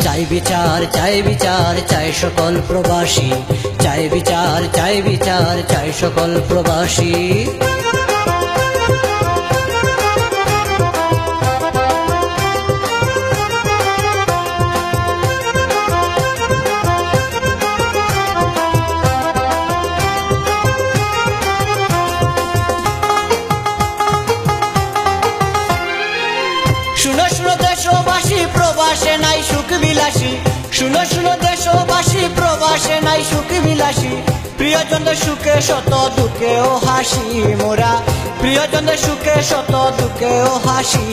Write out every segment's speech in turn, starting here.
চাই বিচার চাই বিচার চাই সকল প্রবাসী, চাই বিচার চাই বিচার চাই সকল প্রবাসী। শুনো শুনো দেশবাসী, প্রবাসে নাই সুখ বিলাসী। শুনো শুনো দেশবাসী, প্রবাসে নাই সুখ বিলাসী। প্রিয়জনদের সুখে শত দুঃখে ও হাসি মোরা, প্রিয়জনদের সুখে শত দুঃখে ও হাসি।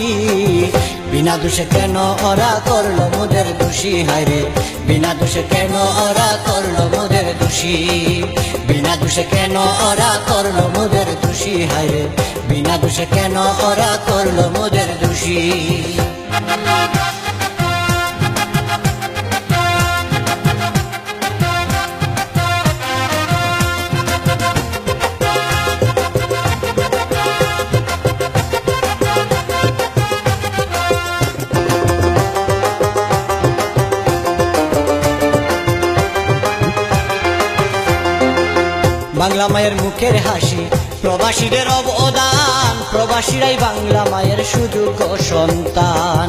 বিনা দোষে কেন ওরা করলো মোদের দোষী, হায়রে বিনা দোষে কেন ওরা করলো মোদের দোষী। বিনা দোষে কেন ওরা করলো মোদের দোষী, হায়রে বিনা দোষে কেন ওরা করলো মোদের দোষী। বাংলা মায়ের মুখের হাসি, প্রবাসীদের অবদান, প্রবাসীরাই বাংলা মায়ের সুযোগ্য সন্তান।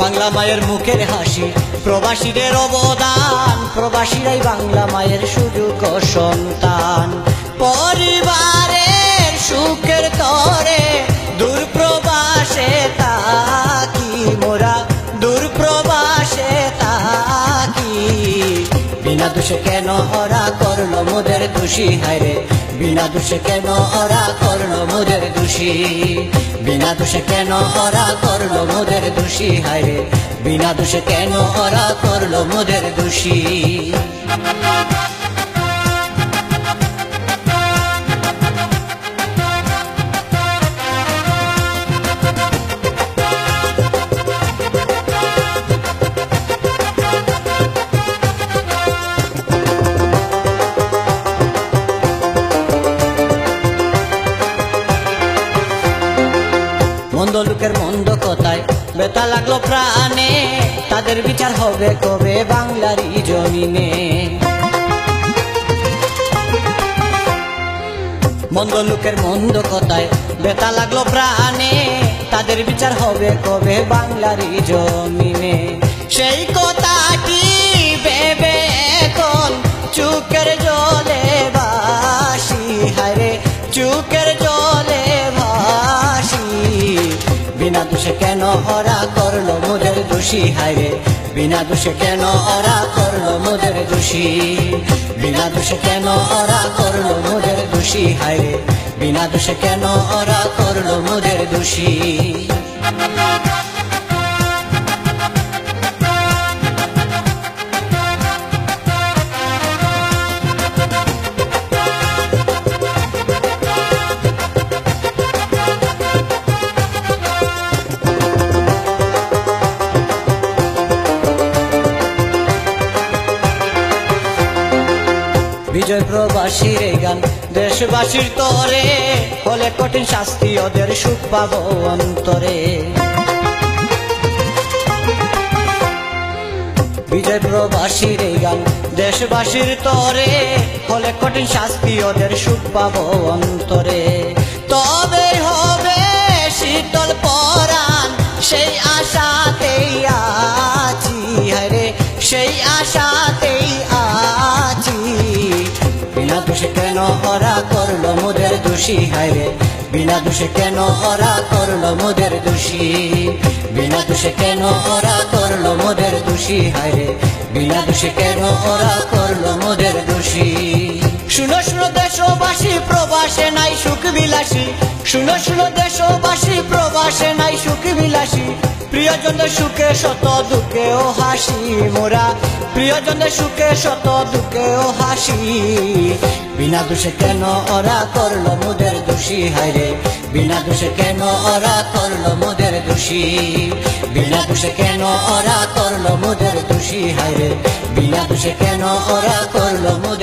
বাংলা মায়ের মুখের হাসি, প্রবাসীদের অবদান, প্রবাসীরাই বাংলা মায়ের সুযোগ্য সন্তান। পরিবারের সুখের তরে দূর প্রবাসে তাকি মোরা, দূর প্রবাসে তাকি। বিনা দোষে কেন ওরা করলো মোদের দোষী, হায়রে বিনা দোষে কেন ওরা করলো মোদের দোষী। বিনা দোষে কেন ওরা করলো মোদের দোষী, হায়রে বিনা দোষে কেন ওরা করলো মোদের দোষী। মন্দ লোকের মন্দ কথায় ব্যথা লাগলো প্রাণে, তাদের বিচার হবে কবে বাংলারই জমিনে। মন্দ লোকের মন্দ কথায় ব্যথা লাগলো প্রাণে, তাদের বিচার হবে কবে বাংলারই জমিনে। সেই কথাটি ভেবে এখন চুকের জলে ভাসি, হায়রে চুকের জলে ভাসি। বিনা দোষে কেন ওরা করলো মোদের দোষী, হায়রে বিনা দোষে কেন ওরা করলো মোদের দোষী। বিনা দোষে কেন ওরা করলো মোদের দোষী, হায়রে বিনা দোষে কেন ওরা করলো মোদের দোষী। বিজয় প্রবাসীর গান দেশবাসীর তরে, হলে কঠিন শাস্তি ওদের সুখ পাবো অন্তরে। বিজয় প্রবাসীর গান দেশবাসীর তরে, হলে কঠিন শাস্তি ওদের সুখ পাবো অন্তরে। তবে হবে শীতল পরাণ, সেই আশাতেই আছি, হায়রে সেই আশাতেই আছি। বিনা দোষে কেন ওরা করলো মোদের দোষী, হায়রে বিনা দোষে কেন ওরা করলো মোদের দোষী। বিনা দোষে কেন ওরা করলো মোদের দোষী, হায়রে বিনা দোষে কেন ওরা করলো মোদের দোষী। শুনো শুনো দেশবাসী, প্রবাসে নাই সুখ বিলাসী। শুনো শুনো দেশবাসী, প্রবাসে নাই সুখ বিলাসী। প্রিয়জনদের সুখে শত দুঃখে ও হাসি মোরা, প্রিয়জনদের সুখে শত দুঃখে ও হাসি। বিনা দোষে কেন ওরা করলো মোদের দোষী, হায়রে বিনা দোষে কেন ওরা করলো মোদের দোষী। বিনা দোষে কেন ওরা করলো মোদের দোষী, হায়রে বিনা দোষে কেন ওরা করলো মোদের